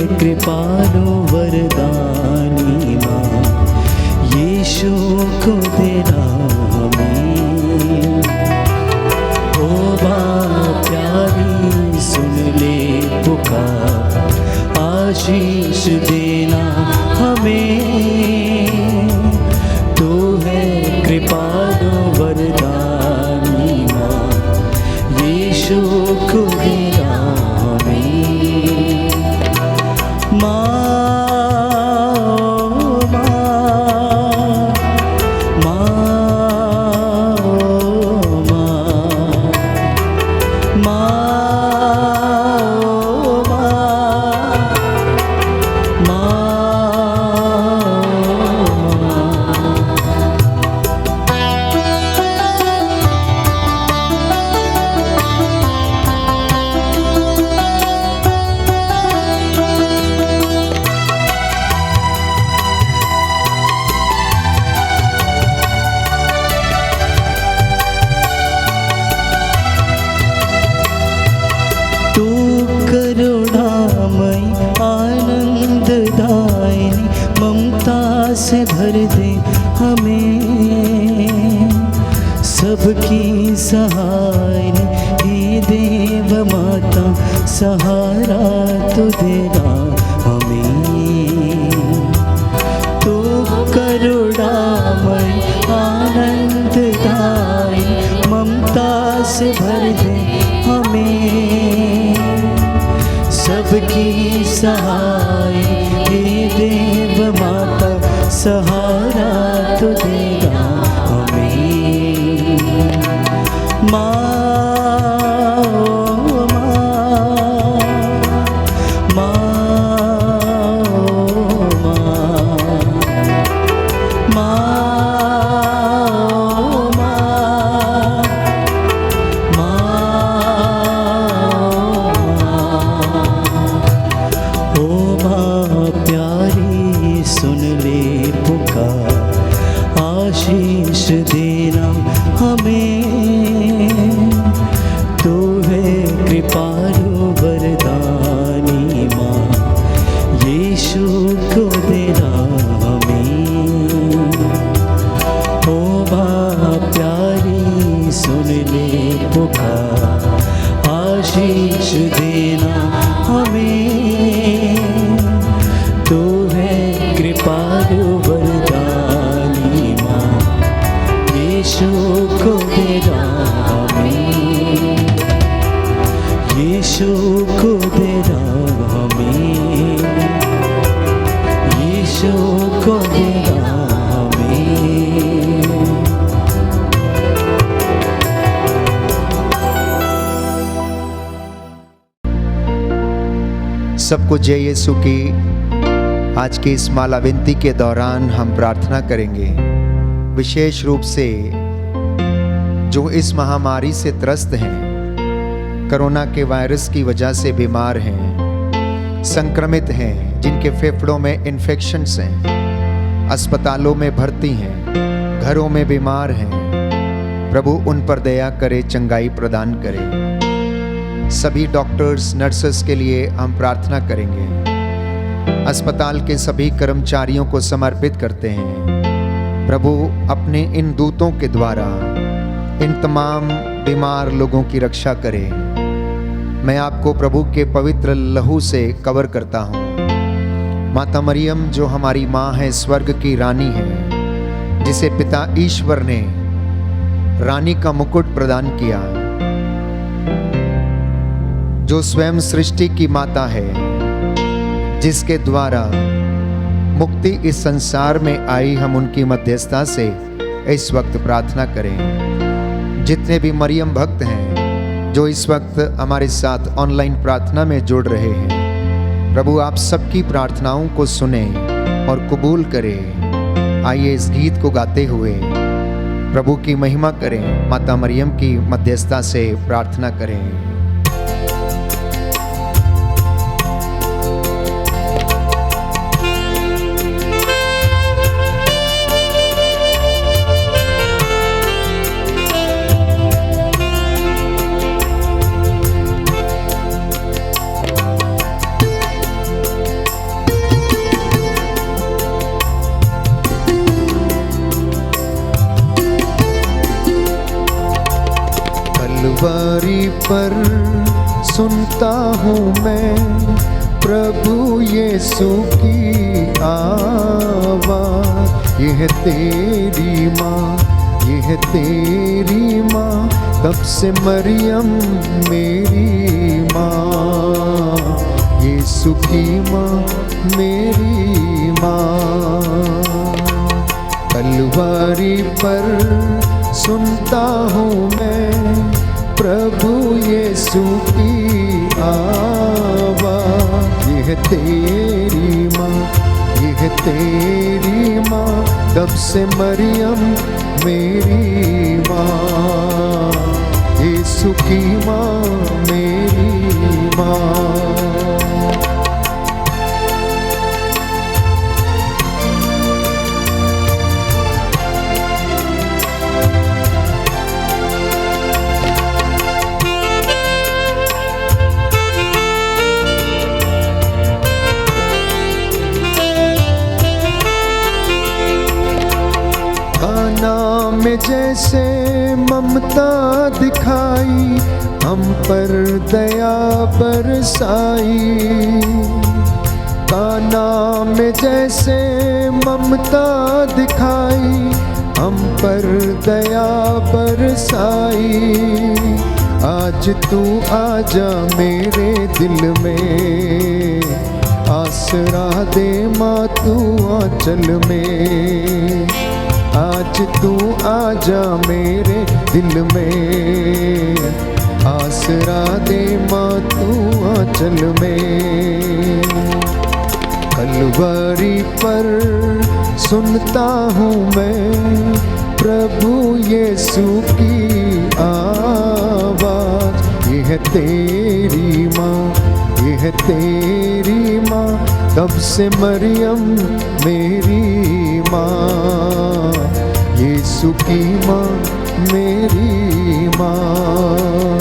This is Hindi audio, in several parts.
कृपालु वरदानी माँ, यीशु को देना हमें। ओ माँ प्यारी सुन ले पुकार, आशीष देना हमें। तू है कृपालु वरदानी माँ, यीशु को देना हमें। माँ से भर दे हमें, सबकी सहाय हे देव माता, सहारा तो देना हमें। तो करुणामय आनंददायी, ममता से भर दे हमें, सबकी सहाय हे देव माता, सहारा तो देगा हमें। माँ आशीष देना हमें। तू है कृपालु वरदानी माँ, यीशु को देना हमें। ओ माँ प्यारी सुन ले पुकार, आशीष देना हमें। तू है कृपालु वरदानी माँ, यीशु को देना हमें, यीशु को देना हमें, यीशु को देना हमें। सबको जय यीशु की आज की इस माला विनती के दौरान हम प्रार्थना करेंगे, विशेष रूप से जो इस महामारी से त्रस्त हैं, कोरोना के वायरस की वजह से बीमार हैं, संक्रमित हैं, जिनके फेफड़ों में इन्फेक्शंस हैं, अस्पतालों में भर्ती हैं, घरों में बीमार हैं। प्रभु उन पर दया करे, चंगाई प्रदान करे। सभी डॉक्टर्स, नर्सेस के लिए हम प्रार्थना करेंगे। अस्पताल के सभी कर्मचारियों को समर्पित करते हैं। प्रभु अपने इन दूतों के द्वारा इन तमाम बीमार लोगों की रक्षा करे। मैं आपको प्रभु के पवित्र लहू से कवर करता हूँ। माता मरियम जो हमारी माँ है, स्वर्ग की रानी है, जिसे पिता ईश्वर ने रानी का मुकुट प्रदान किया, जो स्वयं सृष्टि की माता है, जिसके द्वारा मुक्ति इस संसार में आई, हम उनकी मध्यस्थता से इस वक्त प्रार्थना करें। जितने भी मरियम भक्त हैं जो इस वक्त हमारे साथ ऑनलाइन प्रार्थना में जुड़ रहे हैं, प्रभु आप सबकी प्रार्थनाओं को सुने और कबूल करें। आइए इस गीत को गाते हुए प्रभु की महिमा करें, माता मरियम की मध्यस्थता से प्रार्थना करें। पर सुनता हूँ मैं प्रभु यीशु की आवाज़। यह तेरी माँ, यह तेरी माँ, तब से मरियम मेरी माँ। यीशु की माँ मेरी माँ। कलवारी पर सुनता हूँ मैं प्रभु यीशु की आवाज़। यह तेरी माँ, यह तेरी माँ, तब से मरियम मेरी माँ। यीशु की माँ मेरी माँ। में जैसे ममता दिखाई, हम पर दया बरसाई। काना में जैसे ममता दिखाई, हम पर दया बरसाई। आज तू आजा मेरे दिल में, आसरा दे माँ तू आंचल में। आज तू आजा मेरे दिल में, आसरा दे माँ तू आंचल में। कलवरी पर सुनता हूँ मैं प्रभु यीशु की आवाज़। यह तेरी माँ, यह तेरी माँ, तब से मरियम मेरी माँ। यीशु की माँ मेरी माँ,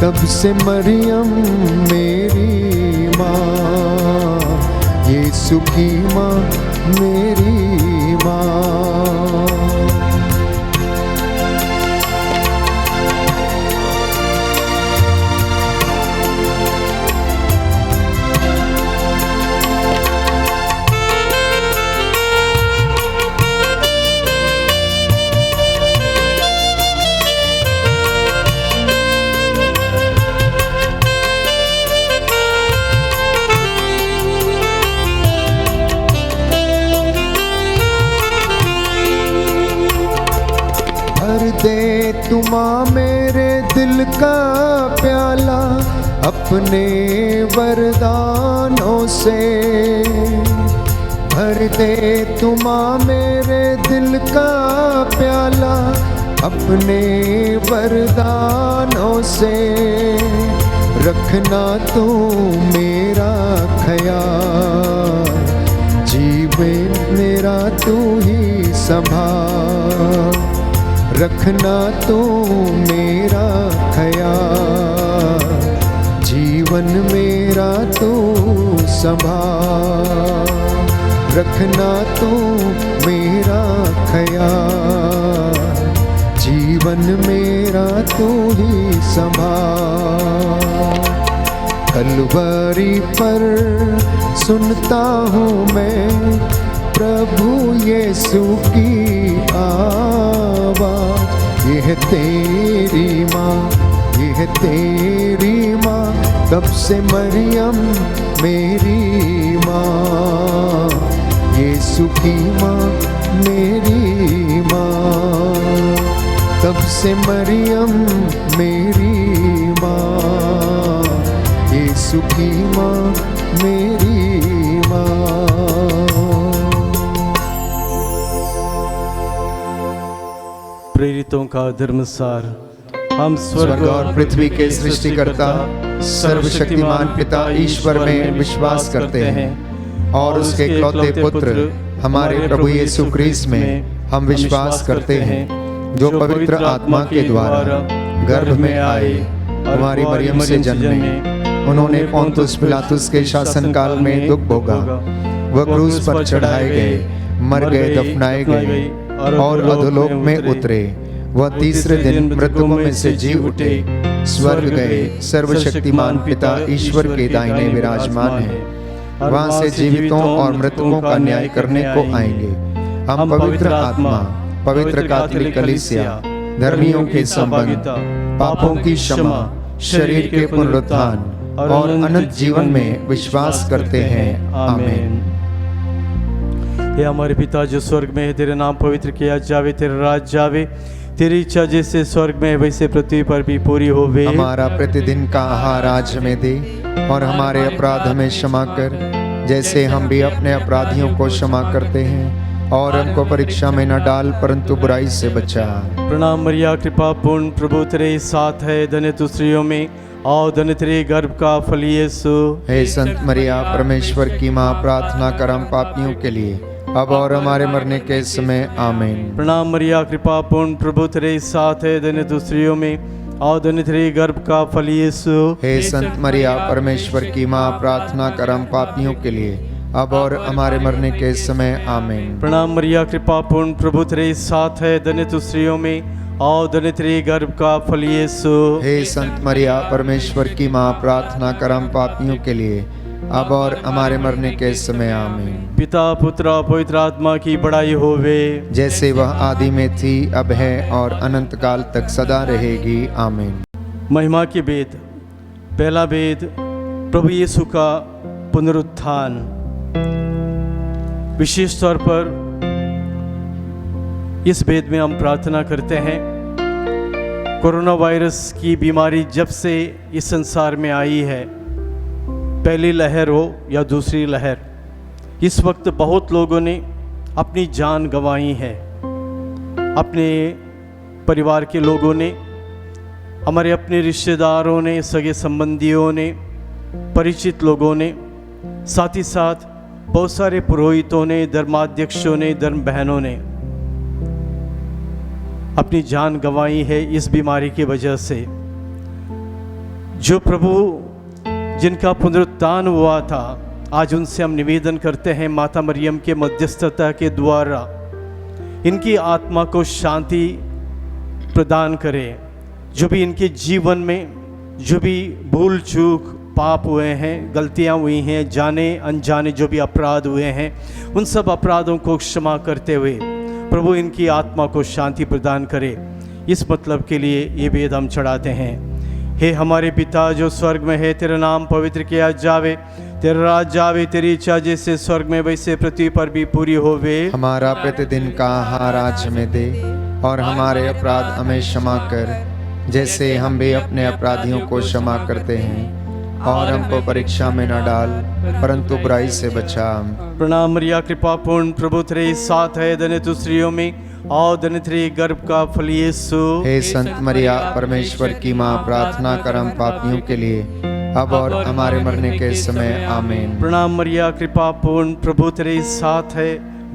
तब से मरियम मेरी माँ। यीशु की माँ मेरी माँ। दे तू माँ मेरे दिल का प्याला अपने वरदानों से। भर दे तू माँ मेरे दिल का प्याला अपने वरदानों से। रखना तू मेरा ख्याल, जीवन मेरा तू ही संभाल। रखना तू मेरा ख्याल, जीवन मेरा तू संभाल। रखना तू मेरा ख्याल, जीवन मेरा तू ही संभाल। कलवरी पर सुनता हूँ मैं प्रभु यीशु की आवाज़। यह तेरी माँ, यह तेरी माँ, तब से मरियम मेरी माँ। यीशु की माँ मेरी माँ, तब से मरियम मेरी माँ। यीशु की माँ मेरी माँ। प्रेरितों का धर्मसार। हम स्वर्ग और पृथ्वी के सृष्टिकर्ता सर्वशक्तिमान पिता ईश्वर में विश्वास करते हैं और उसके इकलौते पुत्र हमारे प्रभु यीशु क्रिस्त में हम विश्वास करते हैं, जो पवित्र आत्मा के द्वारा गर्भ में आए, हमारी मरियम से जन्मे। उन्होंने पोंतुस पिलातुस के शासनकाल में दुख भोगा, वह क्रूस पर चढ़ाए गए, मर गए, दफनाए गए और अधोलोक में उतरे, वह तीसरे दिन मृतकों में से जी उठे, स्वर्ग गए, सर्वशक्तिमान पिता ईश्वर के दाहिने विराजमान है। वहां से जीवितों और मृतकों का न्याय करने को आएंगे। हम पवित्र आत्मा, पवित्र कैथोलिक कलीसिया, धर्मियों के संबंध, पापों की क्षमा, शरीर के पुनरुत्थान और अनंत जीवन में विश्वास करते हैं। आमीन। हे हमारे पिता जो स्वर्ग में है, तेरा नाम पवित्र किया जावे, तेरा राज जावे, तेरी इच्छा जैसे स्वर्ग में है वैसे पृथ्वी पर भी पूरी होवे। हमारा प्रतिदिन का आहार आज हमें दे, और हमारे अपराध हमें क्षमा कर जैसे हम भी अपने अपराधियों को क्षमा करते हैं, और हमको परीक्षा में न डाल परंतु बुराई से बचा। प्रणाम मरिया, कृपा पूर्ण प्रभु तेरे साथ है, धन्य तू स्त्रियों में और धन्य तेरे गर्भ का फल यीशु। हे संत मरिया, परमेश्वर की माँ, प्रार्थना कर हम पापियों के लिए अब और हमारे मरने के समय। आमीन। प्रणाम मरिया, कृपा पूर्ण प्रभु तेरे साथ है, धन्य तू स्त्रियों में और धन्य तेरे गर्भ का फल यीशु। हे संत मरिया, परमेश्वर की माँ, प्रार्थना कर हम पापियों के लिए अब और हमारे मरने के समय। आमीन। प्रणाम मरिया, कृपा पूर्ण प्रभु तेरे साथ है, धन्य तू स्त्रियों में और धन्य तेरे गर्भ का फल यीशु। हे संत मरिया, परमेश्वर की माँ, प्रार्थना कर हम पापियों के लिए अब और हमारे मरने के समय। आमीन। पिता पुत्र और पवित्र आत्मा की बड़ाई होवे, जैसे वह आदि में थी, अब है और अनंत काल तक सदा रहेगी। आमीन। महिमा के वेद। पहला वेद, प्रभु यीशु का पुनरुत्थान। विशेष तौर पर इस वेद में हम प्रार्थना करते हैं, कोरोना वायरस की बीमारी जब से इस संसार में आई है, पहली लहर हो या दूसरी लहर, इस वक्त बहुत लोगों ने अपनी जान गंवाई है। अपने परिवार के लोगों ने, हमारे अपने रिश्तेदारों ने, सगे संबंधियों ने, परिचित लोगों ने, साथ ही साथ बहुत सारे पुरोहितों ने, धर्माध्यक्षों ने, धर्म बहनों ने अपनी जान गंवाई है इस बीमारी की वजह से। जो प्रभु जिनका पुनरुत्थान हुआ था, आज उनसे हम निवेदन करते हैं, माता मरियम के मध्यस्थता के द्वारा इनकी आत्मा को शांति प्रदान करें। जो भी इनके जीवन में जो भी भूल चूक पाप हुए हैं, गलतियां हुई हैं, जाने अनजाने जो भी अपराध हुए हैं, उन सब अपराधों को क्षमा करते हुए प्रभु इनकी आत्मा को शांति प्रदान करे। इस मतलब के लिए ये वेद हम चढ़ाते हैं। हे हमारे पिता जो स्वर्ग में है, तेरा नाम पवित्र किया जावे, तेरा राज जावे, तेरी इच्छा जैसे स्वर्ग में वैसे पृथ्वी पर भी पूरी होवे। हमारा प्रतिदिन का आहार आज हमें दे, और हमारे अपराध हमें क्षमा कर जैसे हम भी अपने अपराधियों को क्षमा करते हैं, और हमको परीक्षा में न डाल परंतु बुराई से बचा। प्रणाम मरिया, कृपा पूर्ण प्रभु तेरे साथ है, धन्य तू स्त्रियों में और धन्य तेरे गर्भ का फल यीशु। हे संत मरिया, परमेश्वर की माँ, प्रार्थना कर हम पापियों के लिए अब और हमारे मरने के समय। आमीन। प्रणाम मरिया, कृपा पूर्ण प्रभु तेरे साथ है,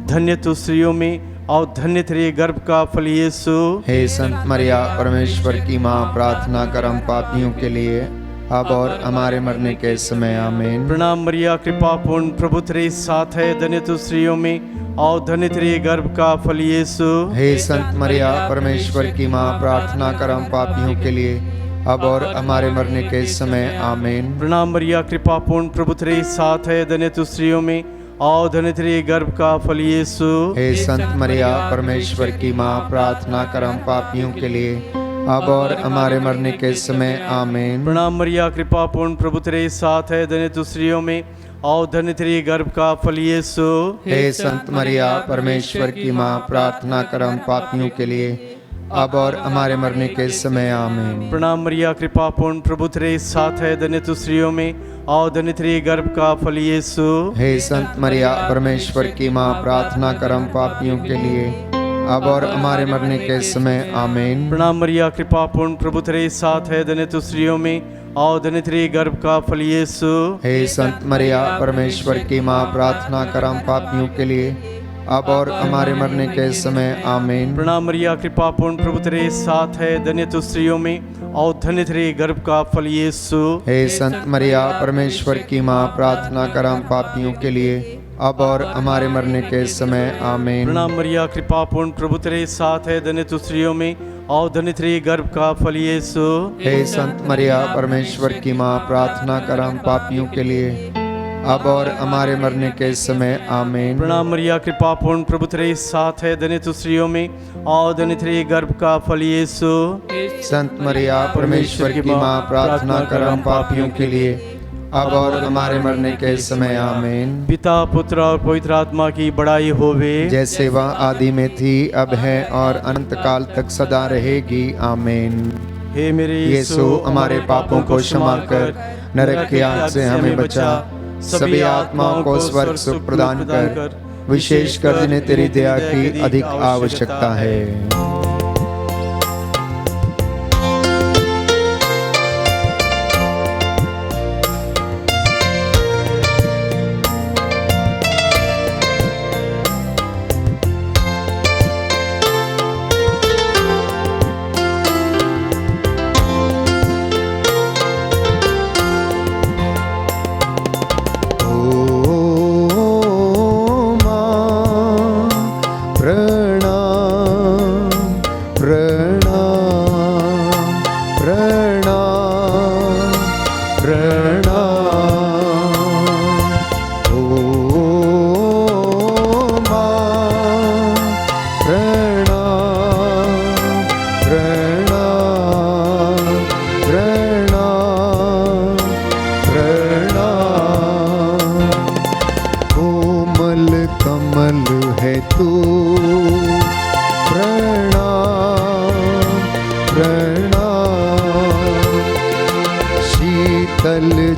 धन्य तू स्त्रियों में और धन्य तेरे गर्भ का फल यीशु। हे संत मरिया, परमेश्वर की माँ, प्रार्थना कर हम पापियों के लिए अब और हमारे मरने के समय। आमीन। प्रणाम मरिया, कृपा पूर्ण प्रभु तेरे साथ है, धन्य तू स्त्रियों में और धन्य तेरे गर्भ का फल यीशु। हे संत मरिया, परमेश्वर की माँ, प्रार्थना कर हम पापियों के लिए अब और हमारे मरने के समय। आमीन। प्रणाम मरिया, कृपा पूर्ण प्रभु तेरे साथ है, धन्य तू स्त्रियों में और धन्य तेरे गर्भ का फल यीशु। हे संत मरिया, परमेश्वर की माँ, प्रार्थना कर हम पापियों के लिए अब और हमारे मरने के समय। आमीन। प्रणाम मरिया, कृपा पूर्ण प्रभु तेरे साथ है, धन्य तू स्त्रियों में और धन्य तेरे गर्भ का फल यीशु। हे संत मरिया, परमेश्वर की माँ, प्रार्थना कर हम पापियों के लिए अब और हमारे मरने के समय। आमीन। प्रणाम मरिया, कृपा पूर्ण प्रभु तेरे साथ है, धन्य तू स्त्रियों में और धन्य तेरे गर्भ का फल यीशु। हे संत मरिया, परमेश्वर की माँ, प्रार्थना कर हम पापियों के लिए अब और हमारे मरने के समय। आमीन। प्रणाम मरिया, कृपा पूर्ण प्रभु तेरे साथ है, धन्य तू स्त्रियों में और धन्य तेरे गर्भ का फल यीशु। हे संत मरिया, परमेश्वर की माँ, प्रार्थना कर हम पापियों के लिए अब और हमारे मरने के समय। आमीन। प्रणाम मरिया, कृपा पूर्ण प्रभु तेरे साथ है, धन्य तू स्त्रियों में और धन्य तेरे गर्भ का फल यीशु। हे संत मरिया, परमेश्वर की माँ, प्रार्थना कर हम पापियों के लिए अब और हमारे मरने के समय। आमीन। प्रणाम मरिया, कृपा पूर्ण प्रभु तेरे साथ है, धन्य तू स्त्रियों में और धन्य तेरे गर्भ का फल यीशु। हे संत मरिया परमेश्वर की माँ, प्रार्थना कर हम पापियों के लिए, अब और हमारे मरने के समय आमीन। प्रणाम मरिया, कृपा पूर्ण, प्रभु तेरे साथ है, धन्य तू स्त्रियों में और धन्य तेरे गर्भ का फल यीशु। संत मरिया परमेश्वर की माँ, प्रार्थना कर हम पापियों के लिए, अब और हमारे मरने के समय आमीन। पिता, पुत्र और पवित्र आत्मा की बड़ाई होवे, जैसे वह आदि में थी, अब है और अनंत काल तक सदा रहेगी आमीन। हे मेरे यीशु, हमारे पापों को क्षमा कर, नरक की आग से हमें बचा, सभी आत्माओं को स्वर्ग सुख प्रदान कर, विशेष कर जिन्हें तेरी दया की अधिक आवश्यकता है।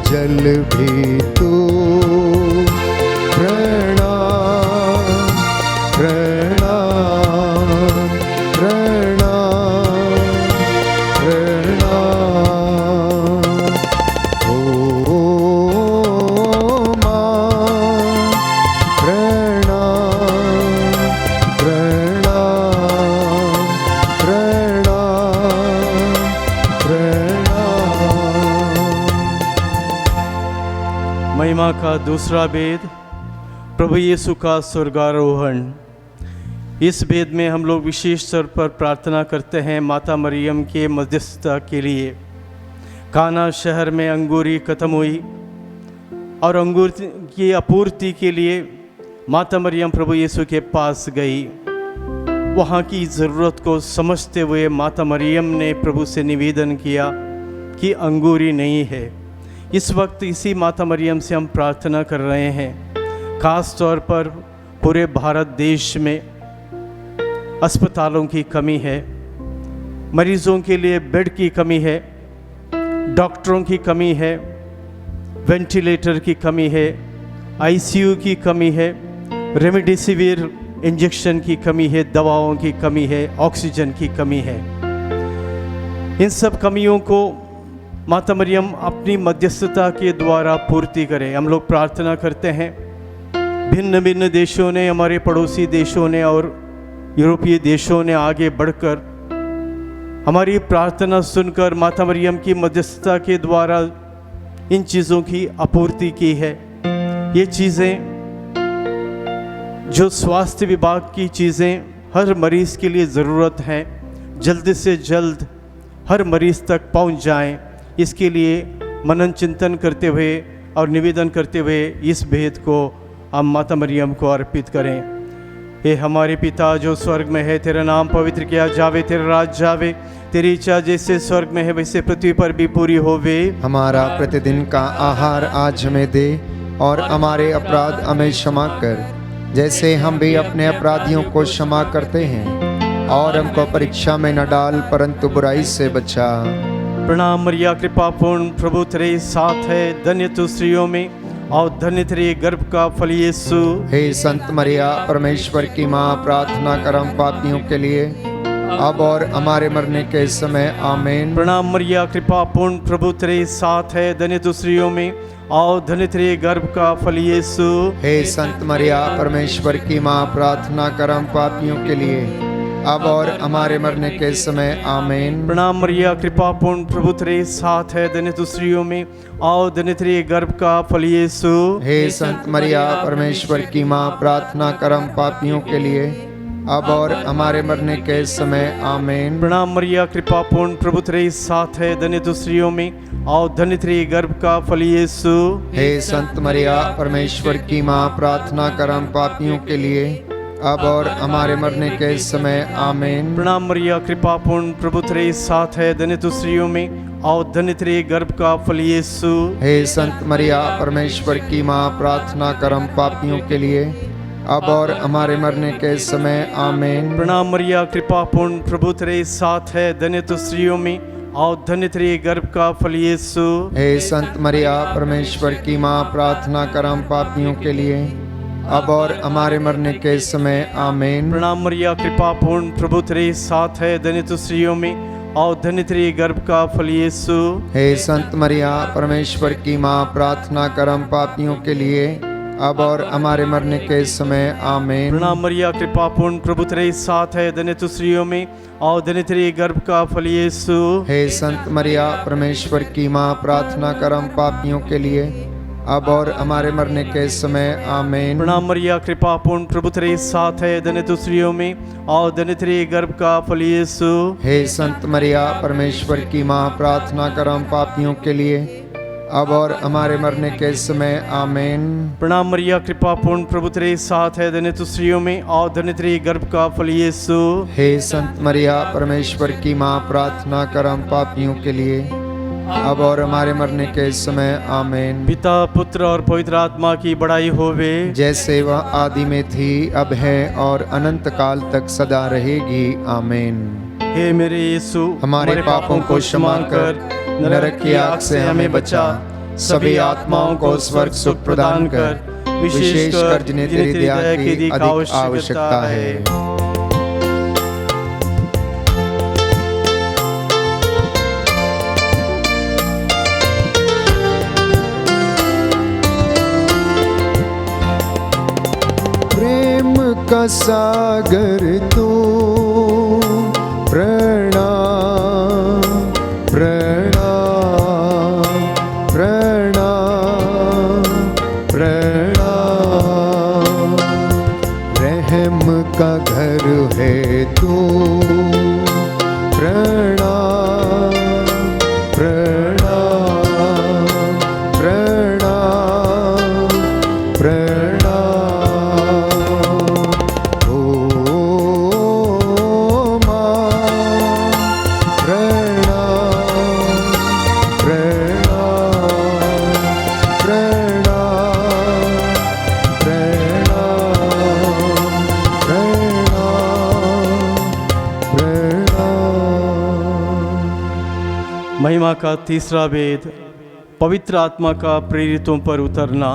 जल भी तू, प्रणाम प्रणाम प्रणाम प्रणाम। ओ माँ, प्रणाम प्रणाम प्रणाम प्रणाम। महिमा का दूसरा वेद, प्रभु यीशु का स्वर्गारोहण। इस वेद में हम लोग विशेष तौर पर प्रार्थना करते हैं माता मरियम के मध्यस्थता के लिए। काना शहर में अंगूरी खत्म हुई और अंगूर की आपूर्ति के लिए माता मरियम प्रभु यीशु के पास गई। वहाँ की ज़रूरत को समझते हुए माता मरियम ने प्रभु से निवेदन किया कि अंगूरी नहीं है। इस वक्त इसी माता मरियम से हम प्रार्थना कर रहे हैं। ख़ास तौर पर पूरे भारत देश में अस्पतालों की कमी है, मरीज़ों के लिए बेड की कमी है, डॉक्टरों की कमी है, वेंटिलेटर की कमी है, आईसीयू की कमी है, रेमडेसिविर इंजेक्शन की कमी है, दवाओं की कमी है, ऑक्सीजन की कमी है। इन सब कमियों को माता मरियम अपनी मध्यस्थता के द्वारा पूर्ति करे। हम लोग प्रार्थना करते हैं। भिन्न भिन्न देशों ने, हमारे पड़ोसी देशों ने और यूरोपीय देशों ने आगे बढ़कर हमारी प्रार्थना सुनकर माता मरियम की मध्यस्थता के द्वारा इन चीज़ों की आपूर्ति की है। ये चीज़ें जो स्वास्थ्य विभाग की चीज़ें हर मरीज़ के लिए ज़रूरत हैं, जल्द से जल्द हर मरीज़ तक पहुंच जाएं। इसके लिए मनन चिंतन करते हुए और निवेदन करते हुए इस भेद को हम माता मरियम को अर्पित करें। हे हमारे पिता जो स्वर्ग में है, तेरा नाम पवित्र किया जावे, तेरा राज जावे, तेरी इच्छा जैसे स्वर्ग में है वैसे पृथ्वी पर भी पूरी होवे। हमारा प्रतिदिन का आहार आज हमें दे, और हमारे अपराध हमें क्षमा कर, जैसे हम भी अपने अपराधियों को क्षमा करते हैं, और हमको परीक्षा में न डाल परंतु बुराई से बचा। प्रणाम मरिया, कृपा पूर्ण, प्रभु तेरे साथ है, धन्य तू स्त्रियों में और धन्य तेरे गर्भ का फल यीशु। हे संत मरिया परमेश्वर की माँ, प्रार्थना कर हम पापियों के लिए, अब और हमारे मरने के समय आमीन। प्रणाम मरिया, कृपा पूर्ण, प्रभु तेरे साथ है, धन्य तू स्त्रियों में और धन्य तेरे गर्भ का फल यीशु। हे संत मरिया परमेश्वर की माँ, प्रार्थना कर हम पापियों के लिए, अब और हमारे मरने के समय आमीन। प्रणाम मरिया, कृपा पूर्ण, प्रभु तेरे साथ है, धन्य तू स्त्रियों में और धन्य तेरे गर्भ का फल यीशु। हे संत मरिया परमेश्वर की माँ, प्रार्थना कर हम पापियों के लिए, अब और हमारे मरने के समय आमीन। प्रणाम मरिया, कृपा पूर्ण, प्रभु तेरे साथ है, धन्य तू स्त्रियों में और धन्य तेरे गर्भ का फल यीशु। हे संत मरिया, परमेश्वर की माँ, प्रार्थना कर हम पापियों के लिए, अब और हमारे मरने के समय आमीन। प्रणाम मरिया, कृपा पूर्ण, प्रभु तेरे साथ है, धन्य तू स्त्रियों में और धन्य तेरे गर्भ का फल यीशु। हे संत मरिया, परमेश्वर की माँ, प्रार्थना कर हम पापियों के लिए, अब और हमारे मरने के समय आमीन। प्रणाम मरिया, कृपा पूर्ण, प्रभु तेरे साथ है, धन्य तू स्त्रियों में और धन्य तेरे गर्भ का फल यीशु। हे संत मरिया, परमेश्वर की माँ, प्रार्थना कर हम पापियों के लिए, अब और हमारे मरने के समय आमीन। प्रणाम मरिया, कृपा पूर्ण, प्रभु तेरे साथ है, धन्य तू स्त्रियों में और धन्य तेरे गर्भ का फल यीशु। हे संत मरिया, परमेश्वर की माँ, प्रार्थना कर हम पापियों के लिए, अब और हमारे मरने के समय आमीन। प्रणाम मरिया, कृपा पूर्ण, प्रभु तेरे साथ है, धन्य तू स्त्रियों में और धन्य तेरे गर्भ का फल यीशु। हे संत मरिया, परमेश्वर की माँ, प्रार्थना कर हम पापियों के लिए, अब और हमारे मरने के समय आमीन। प्रणाम मरिया, कृपा पूर्ण, प्रभु तेरे साथ है, धन्य तू स्त्रियों में और धन्य तेरे गर्भ का फल यीशु। हे संत मरिया, परमेश्वर की माँ, प्रार्थना कर हम पापियों के लिए, अब और हमारे मरने के समय आमीन। प्रणाम मरिया, कृपा पूर्ण, प्रभु तेरे साथ है, धन्य तू स्त्रियों में और धन्य तेरे गर्भ का फल यीशु। हे संत मरिया, परमेश्वर की माँ, प्रार्थना कर हम पापियों के लिए, अब और हमारे मरने के समय आमीन। पिता, पुत्र और पवित्र आत्मा की बड़ाई होवे, जैसे वह आदि में थी, अब है और अनंत काल तक सदा रहेगी आमीन। हे मेरे यीशु, हमारे पापों को क्षमा कर, नरक की आग से हमें बचा, सभी आत्माओं को स्वर्ग सुख प्रदान कर, विशेषकर जिन्हें तेरी दया की अधिक आवश्यकता है। प्रेम का सागर तू, प्रणाम प्रणाम प्रणाम प्रणाम। रहम का घर है तू, प्रणाम प्रणाम प्रणाम प्रणाम। ओ माँ, प्रणाम प्रणाम प्रणाम प्रणाम प्रणाम। महिमा का तीसरा वेद, पवित्र आत्मा का प्रेरितों पर उतरना।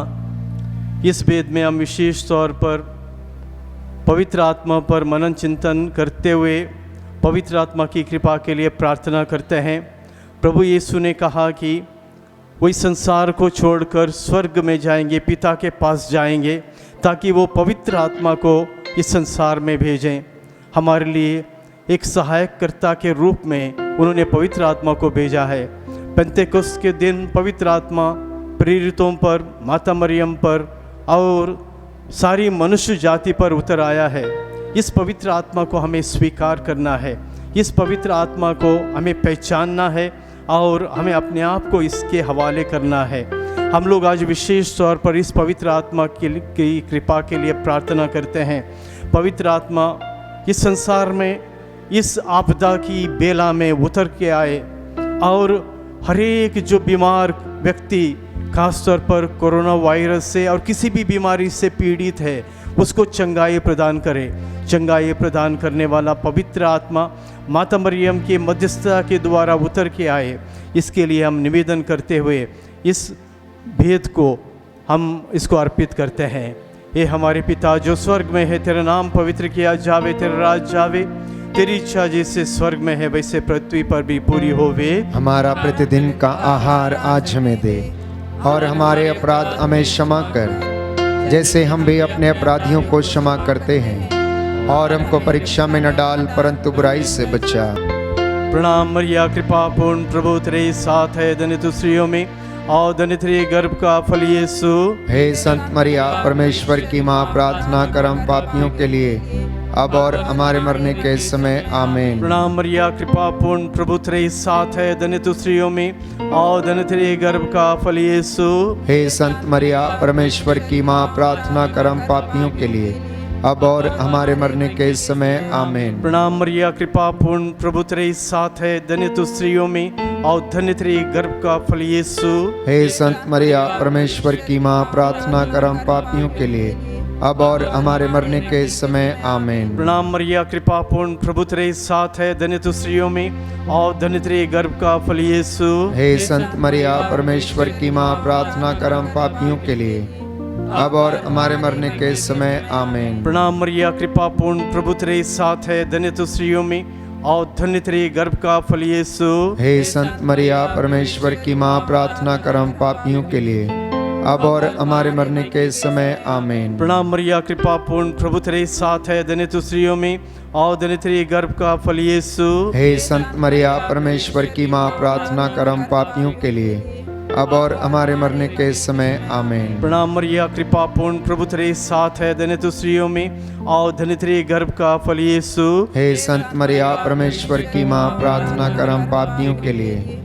इस वेद में हम विशेष तौर पर पवित्र आत्मा पर मनन चिंतन करते हुए पवित्र आत्मा की कृपा के लिए प्रार्थना करते हैं। प्रभु यीशु ने कहा कि वो इस संसार को छोड़कर स्वर्ग में जाएंगे, पिता के पास जाएंगे, ताकि वो पवित्र आत्मा को इस संसार में भेजें। हमारे लिए एक सहायककर्ता के रूप में उन्होंने पवित्र आत्मा को भेजा है। पेंतेकोस्त के दिन पवित्र आत्मा प्रेरितों पर, माता मरियम पर और सारी मनुष्य जाति पर उतर आया है। इस पवित्र आत्मा को हमें स्वीकार करना है, इस पवित्र आत्मा को हमें पहचानना है और हमें अपने आप को इसके हवाले करना है। हम लोग आज विशेष तौर पर इस पवित्र आत्मा की कृपा के लिए प्रार्थना करते हैं। पवित्र आत्मा इस संसार में इस आपदा की बेला में उतर के आए और हर एक जो बीमार व्यक्ति, खासतौर पर कोरोना वायरस से और किसी भी बीमारी से पीड़ित है, उसको चंगाई प्रदान करे। चंगाई प्रदान करने वाला पवित्र आत्मा माता मरियम के मध्यस्थता के द्वारा उतर के आए। इसके लिए हम निवेदन करते हुए इस भेद को हम इसको अर्पित करते हैं। ये हमारे पिता जो स्वर्ग में है, तेरा नाम पवित्र किया जावे, तेरा राज जावे, तेरी इच्छा जैसे स्वर्ग में है वैसे पृथ्वी पर भी पूरी होवे। हमारा प्रतिदिन का आहार आज हमें दे और हमारे अपराध हमें क्षमा कर, जैसे हम भी अपने अपराधियों को क्षमा करते हैं, और हमको परीक्षा में न डाल परंतु बुराई से बचा। प्रणाम मरिया, कृपा पूर्ण, प्रभु तेरे साथ है, धन्य तू स्त्रियों में और धन्य तेरे गर्भ का फल यीशु। हे संत मरिया परमेश्वर की माँ, प्रार्थना कर हम पापियों के लिए, अब और हमारे मरने के समय आमीन। प्रणाम मरिया, कृपा पूर्ण, प्रभु तेरे साथ है, धन्य तू स्त्रियों में और धन्य तेरे गर्भ का फल यीशु। हे संत मरिया परमेश्वर की माँ, प्रार्थना कर हम पापियों के लिए, अब और हमारे मरने के समय आमीन। प्रणाम मरिया, कृपा पूर्ण, प्रभु तेरे साथ है, धन्य तू स्त्रियों में और धन्य तेरे गर्भ का फल यीशु। हे संत मरिया परमेश्वर की माँ, प्रार्थना कर हम पापियों के लिए, अब और हमारे मरने के समय आमीन। प्रणाम मरिया, कृपा पूर्ण, प्रभु तेरे साथ है, धन्य तू स्त्रियों में और धन्य तेरे गर्भ का फल यीशु। हे संत मरिया परमेश्वर की माँ, प्रार्थना कर हम पापियों के लिए, अब और हमारे मरने के समय आमीन। प्रणाम मरिया, कृपा पूर्ण, प्रभु तेरे साथ है, धन्य तू स्त्रियों में और धन्य तेरे गर्भ का फल यीशु। हे संत मरिया परमेश्वर की माँ, प्रार्थना कर हम पापियों के लिए, अब और हमारे मरने के समय आमीन। प्रणाम मरिया, कृपा पूर्ण, प्रभु तेरे साथ है, धन्य तू स्त्रियों में और धन्य तेरे गर्भ का फल यीशु। हे संत मरिया परमेश्वर की माँ, प्रार्थना कर हम पापियों के लिए, अब और हमारे मरने के समय आमीन। प्रणाम मरिया, कृपा पूर्ण, प्रभु तेरे साथ है, धन्य तू स्त्रियों में और धन्य तेरे गर्भ का फल यीशु। हे संत मरिया परमेश्वर की माँ, प्रार्थना कर हम पापियों के लिए,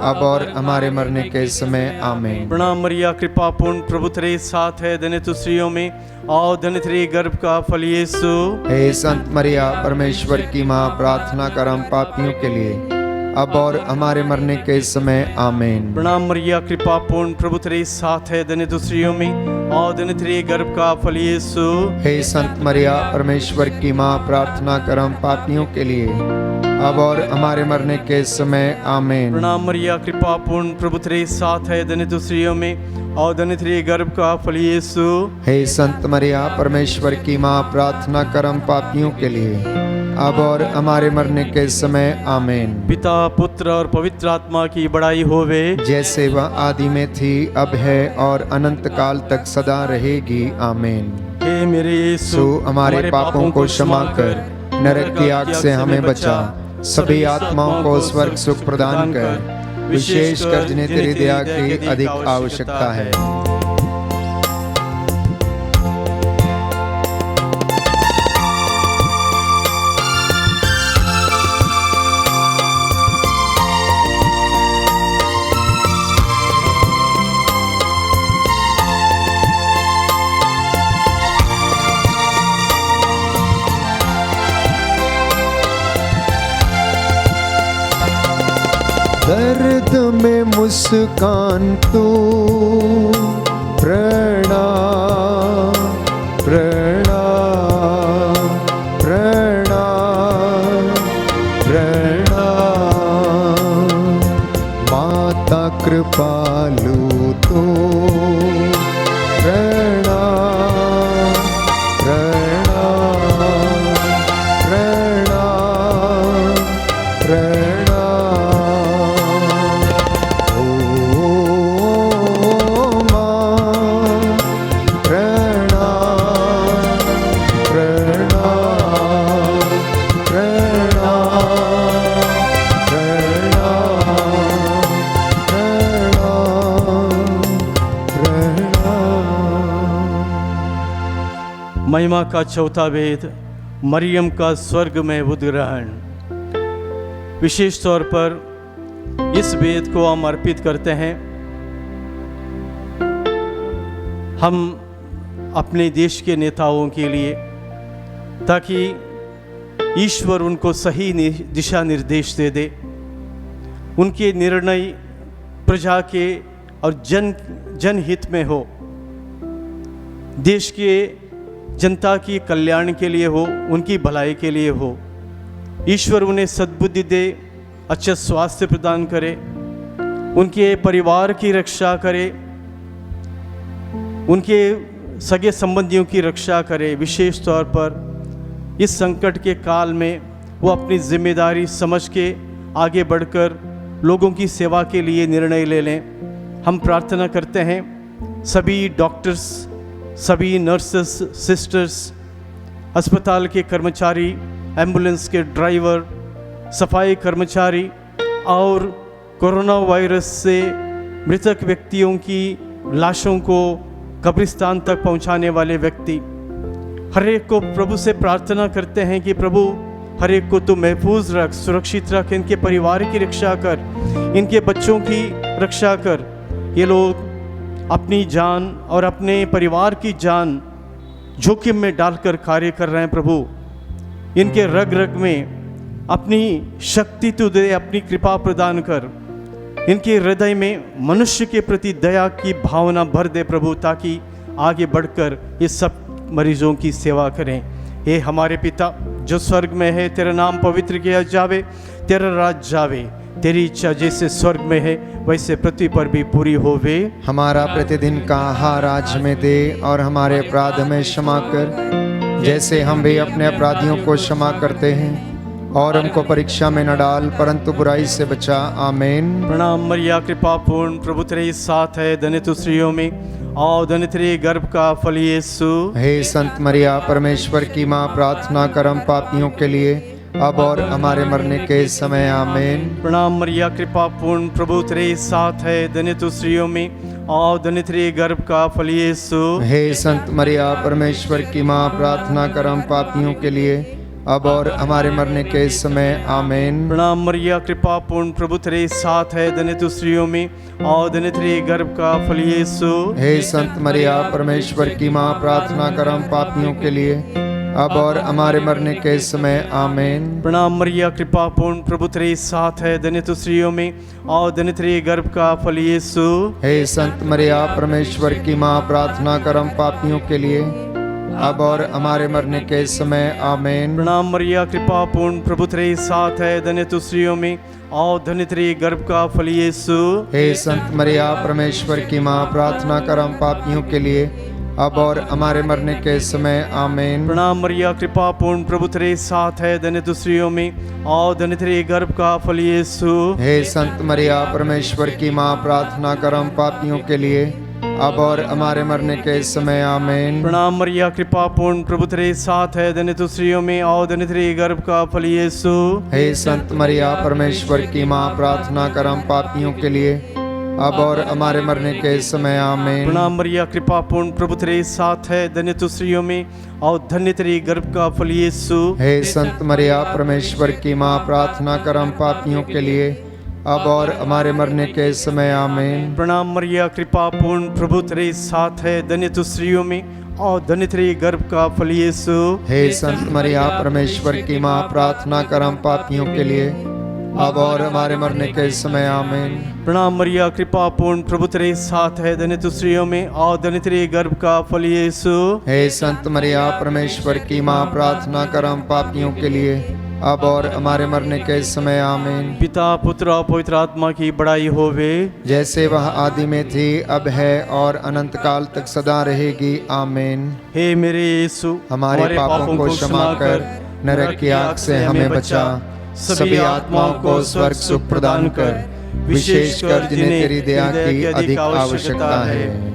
अब और हमारे मरने के समय आमीन। प्रणाम मरिया, कृपा पूर्ण, प्रभु तेरे साथ है, धन्य तू स्त्रियों में और धन्य तेरे गर्भ का फल यीशु। हे संत मरिया परमेश्वर की माँ, प्रार्थना कर हम पापियों के लिए, अब और हमारे मरने के समय आमीन। प्रणाम मरिया, कृपा पूर्ण, प्रभु तेरे साथ है, धन्य तू स्त्रियों में और धन्य तेरे गर्भ का फल यीशु। हे संत मरिया परमेश्वर की माँ, प्रार्थना कर हम पापियों के लिए, अब और हमारे मरने के समय आमीन। प्रणाम मरिया, कृपा पूर्ण, प्रभु तेरे साथ है, धन्य तू स्त्रियों में और धन्य तेरे गर्भ का फल यीशु। हे संत मरिया परमेश्वर की माँ, प्रार्थना कर हम पापियों के लिए, अब और हमारे मरने के समय आमीन। पिता, पुत्र और पवित्र आत्मा की बड़ाई होवे, जैसे वह आदि में थी, अब है और अनंत काल तक सदा रहेगी आमीन। हे मेरे यीशु, सो हमारे पापों को क्षमा कर, नरक की आग से हमें बचा, सभी आत्माओं को स्वर्ग सुख प्रदान कर, विशेष कर जिन्हें तेरी दया की अधिक आवश्यकता है। दर्द में मुस्कान तू, प्रणाम प्रणाम प्रणाम प्रणाम। माता कृपालु तो प्रणाम प्रणाम प्रणाम प्रणाम। महिमा का चौथा वेद, मरियम का स्वर्ग में उद्ग्रहण। विशेष तौर पर इस वेद को हम अर्पित करते हैं। हम अपने देश के नेताओं के लिए, ताकि ईश्वर उनको सही दिशा निर्देश दे दे, उनके निर्णय प्रजा के और जनहित में हो, देश के जनता की कल्याण के लिए हो, उनकी भलाई के लिए हो। ईश्वर उन्हें सद्बुद्धि दे, अच्छा स्वास्थ्य प्रदान करे, उनके परिवार की रक्षा करे, उनके सगे संबंधियों की रक्षा करे। विशेष तौर पर इस संकट के काल में वो अपनी जिम्मेदारी समझ के आगे बढ़कर लोगों की सेवा के लिए निर्णय ले लें। हम प्रार्थना करते हैं सभी डॉक्टर्स, सभी नर्सेस, सिस्टर्स, अस्पताल के कर्मचारी, एम्बुलेंस के ड्राइवर, सफाई कर्मचारी और कोरोना वायरस से मृतक व्यक्तियों की लाशों को कब्रिस्तान तक पहुंचाने वाले व्यक्ति, हर एक को प्रभु से प्रार्थना करते हैं कि प्रभु हर एक को तू महफूज रख, सुरक्षित रख, इनके परिवार की रक्षा कर, इनके बच्चों की रक्षा कर। ये लोग अपनी जान और अपने परिवार की जान जोखिम में डालकर कार्य कर रहे हैं। प्रभु इनके रग रग में अपनी शक्ति तू दे, अपनी कृपा प्रदान कर, इनके हृदय में मनुष्य के प्रति दया की भावना भर दे प्रभु, ताकि आगे बढ़कर ये सब मरीजों की सेवा करें। हे हमारे पिता जो स्वर्ग में है, तेरा नाम पवित्र किया जावे, तेरा राज जावे, तेरी इच्छा जैसे स्वर्ग में है वैसे पृथ्वी पर भी पूरी होवे। हमारा प्रतिदिन का आहार आज हमें दे, और हमारे अपराध हमें क्षमा कर जैसे हम भी अपने अपराधियों को क्षमा करते हैं, और हमको परीक्षा में न डाल परंतु बुराई से बचा। आमीन। प्रणाम मरिया, कृपा पूर्ण, प्रभु तेरे साथ है, धन्य तू स्त्रियों में और धन्य तेरे गर्भ का फल यीशु। हे संत मरिया परमेश्वर की माँ, प्रार्थना कर हम पापियों के लिए अब और हमारे मरने के समय। आमीन। प्रणाम मरिया, कृपा पूर्ण, प्रभु तेरे साथ है, धन्य तू स्त्रियों में और धन्य तेरे गर्भ का फल यीशु। हे संत मरिया परमेश्वर की माँ, प्रार्थना कर हम पापियों के लिए अब और हमारे मरने के समय। आमीन। प्रणाम मरिया, कृपा पूर्ण, प्रभु तेरे साथ है, धन्य तू स्त्रियों में और धन्य तेरे गर्भ का फल यीशु। हे संत मरिया परमेश्वर की माँ, प्रार्थना कर हम पापियों के लिए अब और हमारे मरने के समय। आमीन। प्रणाम मरिया, कृपा पूर्ण, प्रभु तेरे साथ है, धन्य तू स्त्रियों में और धन्य तेरे गर्भ का फल यीशु। हे संत मरिया परमेश्वर की माँ, प्रार्थना कर हम पापियों के लिए अब और हमारे मरने के समय। आमीन। प्रणाम मरिया, कृपा पूर्ण, प्रभु तेरे साथ है, धन्य तू स्त्रियों में और धन्य तेरे गर्भ का फल यीशु। हे संत मरिया परमेश्वर की माँ, प्रार्थना कर हम पापियों के लिए अब और हमारे मरने के समय। आमीन। प्रणाम मरिया, कृपा पूर्ण, प्रभु तेरे साथ है, धन्य तू स्त्रियों में और धन्य तेरे गर्भ का फल यीशु। हे संत मरिया परमेश्वर की माँ, प्रार्थना कर हम पापियों के लिए अब और हमारे मरने के समय। आमीन। प्रणाम मरिया, कृपा पूर्ण, प्रभु तेरे साथ है, धन्य तू स्त्रियों में और धन्य तेरे गर्भ का फल यीशु। हे संत मरिया परमेश्वर की माँ, प्रार्थना कर हम पापियों के लिए अब और हमारे मरने के समय। आमीन। प्रणाम मरिया, कृपा पूर्ण, प्रभु तेरे साथ है, धन्य तू स्त्रियों में और धन्य तेरे गर्भ का फल यीशु। हे संत मरिया परमेश्वर की माँ, प्रार्थना कर हम पापियों के लिए अब और हमारे मरने के समय। आमीन। प्रणाम मरिया, कृपा पूर्ण, प्रभु तेरे साथ है, धन्य तू स्त्रियों में और धन्य तेरे गर्भ का फल यीशु। हे संत मरिया परमेश्वर की माँ, प्रार्थना कर हम पापियों के लिए अब और हमारे मरने के समय। आमीन। प्रणाम मरिया, कृपा पूर्ण, प्रभु तेरे साथ है, धन्य तू स्त्रियों में और धन्य तेरे गर्भ का फल यीशु। हे संत मरिया परमेश्वर की माँ, प्रार्थना कर हम पापियों के लिए अब और हमारे मरने के समय। आमीन। पिता, पुत्र और पवित्र आत्मा की बड़ाई होवे, जैसे वह आदि में थी, अब है और अनंत काल तक सदा रहेगी। आमीन। हे मेरे यीशु, हमारे पापों को क्षमा कर नरक की आग से हमें बचा, सभी आत्माओं को स्वर्ग सुख प्रदान कर, विशेषकर जिन्हें तेरी दया की अधिक आवश्यकता है।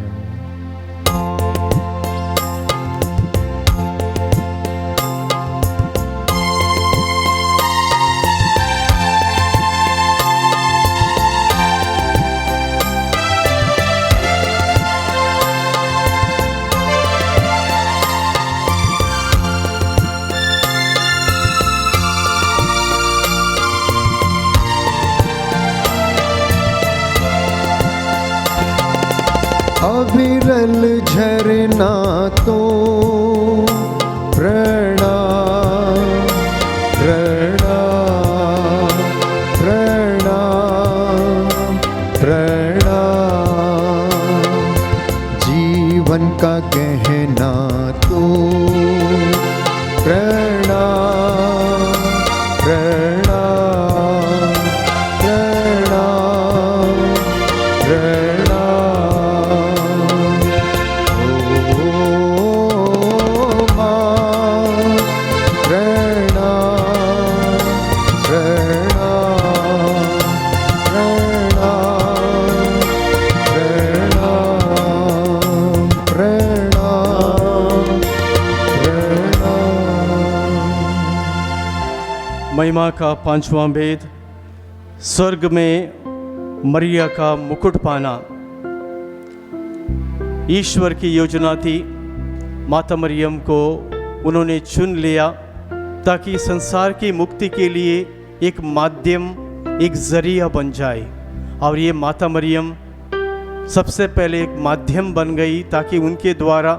अविरल झरना तो प्रणाम प्रणाम प्रणाम प्रणाम, जीवन का गहना तो प्रणाम प्रणाम प्रणाम प्रणाम। महिमा का पांचवा भेद। स्वर्ग में मरिया का मुकुट पाना ईश्वर की योजना थी। माता मरियम को उन्होंने चुन लिया ताकि संसार की मुक्ति के लिए एक माध्यम, एक जरिया बन जाए। और ये माता मरियम सबसे पहले एक माध्यम बन गई ताकि उनके द्वारा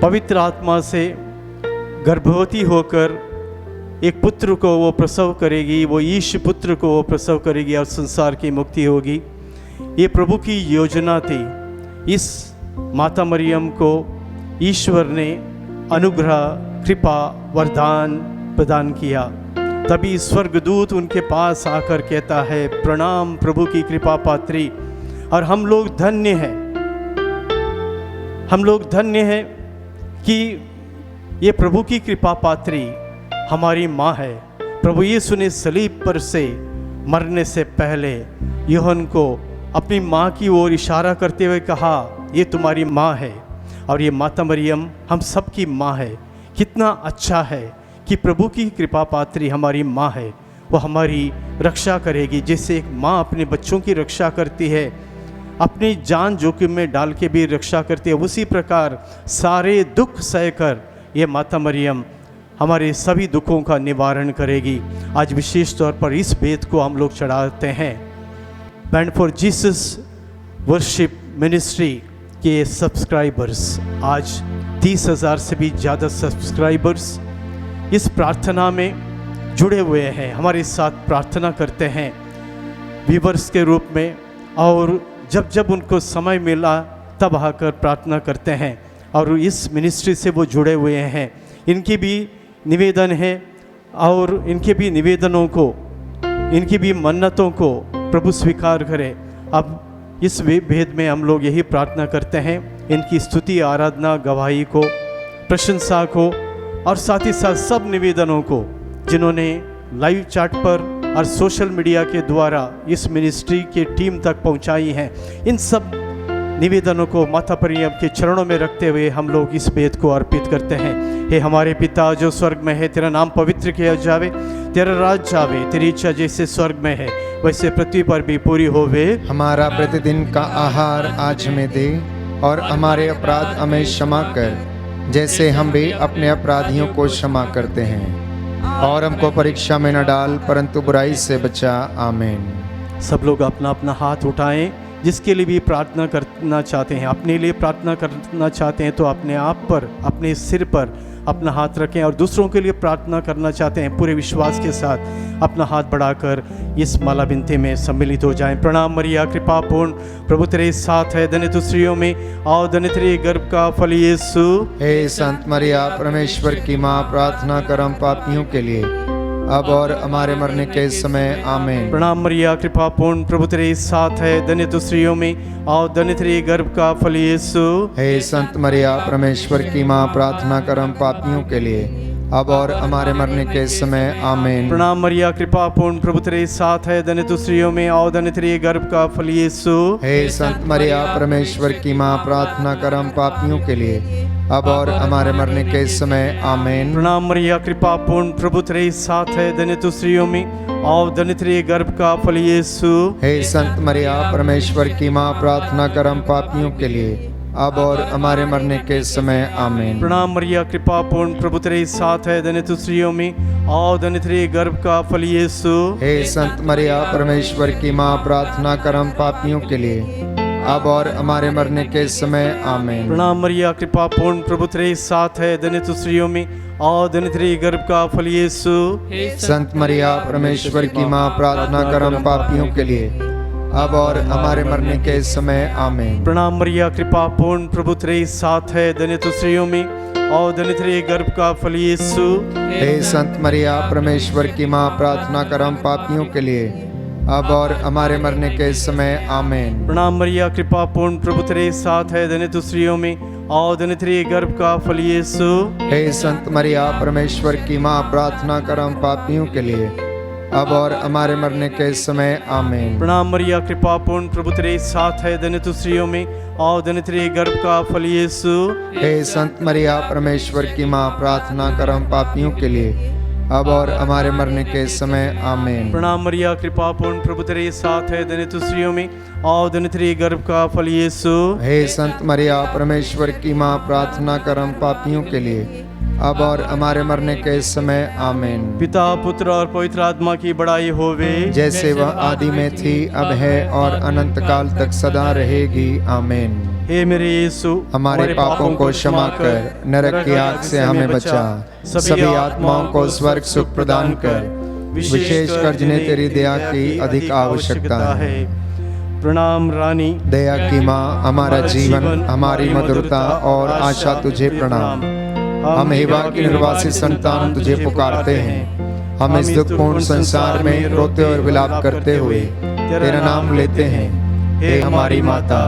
पवित्र आत्मा से गर्भवती होकर एक पुत्र को वो प्रसव करेगी, वो यीशु पुत्र को वो प्रसव करेगी और संसार की मुक्ति होगी। ये प्रभु की योजना थी। इस माता मरियम को ईश्वर ने अनुग्रह, कृपा, वरदान प्रदान किया। तभी स्वर्गदूत उनके पास आकर कहता है, प्रणाम प्रभु की कृपा पात्री। और हम लोग धन्य हैं, हम लोग धन्य हैं कि ये प्रभु की कृपा पात्री हमारी माँ है। प्रभु यीशु ने सलीब पर से मरने से पहले यूहन्ना को अपनी माँ की ओर इशारा करते हुए कहा, ये तुम्हारी माँ है। और ये माता मरियम हम सब की माँ है। कितना अच्छा है कि प्रभु की कृपा पात्री हमारी माँ है। वो हमारी रक्षा करेगी, जैसे एक माँ अपने बच्चों की रक्षा करती है, अपनी जान जोखिम में डाल के भी रक्षा करती है, उसी प्रकार सारे दुख सहकर ये माता मरियम हमारे सभी दुखों का निवारण करेगी। आज विशेष तौर पर इस भेद को हम लोग चढ़ाते हैं। Band for Jesus worship ministry के सब्सक्राइबर्स, आज 30,000 से भी ज़्यादा सब्सक्राइबर्स इस प्रार्थना में जुड़े हुए हैं, हमारे साथ प्रार्थना करते हैं व्यूवर्स के रूप में। और जब जब उनको समय मिला तब आकर प्रार्थना करते हैं और इस मिनिस्ट्री से वो जुड़े हुए हैं। इनकी भी निवेदन है और इनके भी निवेदनों को, इनकी भी मन्नतों को प्रभु स्वीकार करे। अब इस भेद में हम लोग यही प्रार्थना करते हैं, इनकी स्तुति, आराधना, गवाही को, प्रशंसा को और साथ ही साथ सब निवेदनों को जिन्होंने लाइव चैट पर और सोशल मीडिया के द्वारा इस मिनिस्ट्री के टीम तक पहुंचाई हैं, इन सब निवेदनों को माता मरियम के चरणों में रखते हुए हम लोग इस भेद को अर्पित करते हैं। हे हमारे पिता जो स्वर्ग में है, तेरा नाम पवित्र किया जावे, तेरा राज आवे, तेरी इच्छा जैसे स्वर्ग में है वैसे पृथ्वी पर भी पूरी होवे। हमारा प्रतिदिन का आहार आज हमें दे और हमारे अपराध हमें क्षमा कर, जैसे हम भी अपने अपराधियों को क्षमा करते हैं, और हमको परीक्षा में न डाल परंतु बुराई से बचा। आमीन। सब लोग अपना अपना हाथ उठाएं। जिसके लिए भी प्रार्थना करना चाहते हैं, अपने लिए प्रार्थना करना चाहते हैं तो अपने आप पर, अपने सिर पर अपना हाथ रखें। और दूसरों के लिए प्रार्थना करना चाहते हैं पूरे विश्वास के साथ अपना हाथ बढ़ाकर इस माला विनती में सम्मिलित हो जाएं। प्रणाम मरिया कृपा पूर्ण, प्रभु तेरे साथ है, धन्य तू स्त्रियों में और धन्य तेरे गर्भ का फल यीशु। हे संत मरिया परमेश्वर की माँ, प्रार्थना कर हम पापियों के लिए अब और हमारे मरने के समय। आमीन। प्रणाम मरिया कृपा पूर्ण, प्रभु तेरे साथ है, धन्य तू स्त्रियों में और धन्य तेरे गर्भ का फल यीशु। हे संत मरिया परमेश्वर की माँ, प्रार्थना कर हम पापियों के लिए अब और हमारे मरने के समय। आमीन। प्रणाम मरिया कृपा पूर्ण, प्रभु तेरे साथ है, धन्य तू स्त्रियों में और धन्य तेरे गर्भ का फल यीशु। हे संत मरिया परमेश्वर की माँ, प्रार्थना कर हम पापियों के लिए अब और हमारे मरने के समय। आमीन। प्रणाम मरिया कृपा पूर्ण, प्रभु तेरे साथ है, धन्य तू स्त्रियों में और धन्य तेरे गर्भ का फल यीशु। हे संत मरिया परमेश्वर की माँ, प्रार्थना कर हम पापियों के लिए अब और हमारे मरने के समय। आमीन। प्रणाम मरिया कृपा पूर्ण, प्रभु तेरे साथ है, धन्य तू स्त्रियों में और धन्य तेरे गर्भ का फल यीशु। हे संत मरिया परमेश्वर की माँ, प्रार्थना कर हम पापियों के लिए अब और हमारे मरने के समय। आमीन। प्रणाम मरिया कृपा पूर्ण, प्रभु तेरे साथ है, धन्य तू स्त्रियों में और धन्य तेरे गर्भ का फल यीशु। संत मरिया परमेश्वर की माँ, प्रार्थना कर हम पापियों के लिए अब और हमारे मरने के समय। आमीन। प्रणाम मरिया कृपा पूर्ण, प्रभु तेरे साथ है, धन्य तू स्त्रियों में और धन्य तेरे गर्भ का फल यीशु। हे संत मरिया परमेश्वर की माँ, प्रार्थना कर हम पापियों के लिए अब और हमारे मरने के समय। आमीन। प्रणाम मरिया कृपा पूर्ण, प्रभु तेरे साथ है, धन्य तू स्त्रियों में और धन्य तेरे गर्भ का फल यीशु। हे संत मरिया परमेश्वर की माँ, प्रार्थना कर हम पापियों के लिए अब और हमारे मरने के समय। आमीन। प्रणाम मरिया कृपा पूर्ण, प्रभु तेरे साथ है, धन्य तू स्त्रियों में और धन्य तेरे गर्भ का फल यीशु। हे संत मरिया परमेश्वर की माँ, प्रार्थना कर हम पापियों के लिए अब और हमारे मरने के समय आमीन। प्रणाम मरिया, कृपा पूर्ण, प्रभु तेरे साथ है, धन्य तू स्त्रियों में और धन्य तेरे गर्भ का फल यीशु। हे संत मरिया, परमेश्वर की माँ, प्रार्थना कर हम पापियों के लिए, अब और हमारे मरने के समय आमीन। पिता, पुत्र और पवित्र आत्मा की बड़ाई होवे, जैसे वह आदि में थी, अब है और अनंत काल तक सदा रहेगी, आमीन। हे मेरे यीशु, हमारे पापों को क्षमा कर, नरक की आग से हमें बचा, सभी आत्माओं को स्वर्ग सुख प्रदान कर, विशेषकर जिन्हें तेरी दया की अधिक आवश्यकता है। प्रणाम रानी, दया की माँ, हमारा जीवन, हमारी मधुरता और आशा तुझे प्रणाम। हम हेवा की निर्वासित संतान तुझे पुकारते हैं। हम इस दुखपूर्ण संसार में रोते और विलाप करते हुए तेरा नाम लेते हैं। हे हमारी माता,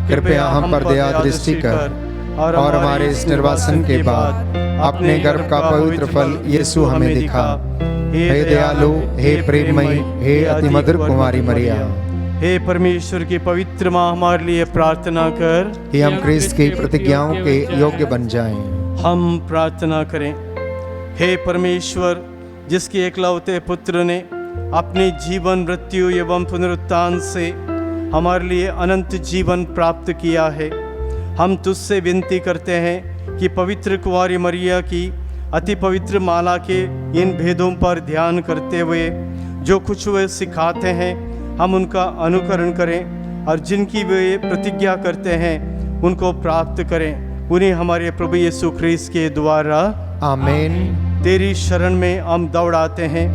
कृपया हम पर दया दृष्टि कर और हमारे इस निर्वासन के बाद अपने गर्भ का पवित्र फल यीशु हमें दिखा। हे दयालु, हे प्रेममयी, हे अति मधुर कुमारी मरिया, हे परमेश्वर की पवित्र माँ, हमारे लिए प्रार्थना कर कि हम क्रिस्त की प्रतिज्ञाओं के योग्य बन जाएं। हम प्रार्थना करें। हे परमेश्वर, जिसके एकलौते पुत्र ने अपने जीवन, मृत्यु एवं पुनरुत्थान से हमारे लिए अनंत जीवन प्राप्त किया है, हम तुझसे विनती करते हैं कि पवित्र कुंवारी मरिया की अति पवित्र माला के इन भेदों पर ध्यान करते हुए जो कुछ वे सिखाते हैं, हम उनका अनुकरण करें और जिनकी वे प्रतिज्ञा करते हैं उनको प्राप्त करें। उन्हें हमारे प्रभु यीशु ख्रीस्त के द्वारा आमीन। तेरी शरण में हम दौड़ाते हैं।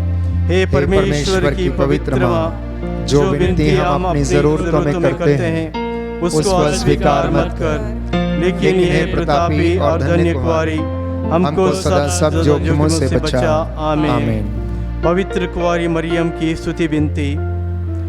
हे परमेश्वर की पवित्र माँ, जो विनती हम अपनी जरूरतों में करते हैं उसको अस्वीकार मत कर, लेकिन यह प्रतापी और धन्य कुंवारी हमको सदा सब जोखिमों से बचा। आमीन। पवित्र कुंवारी मरियम की स्तुति विनती।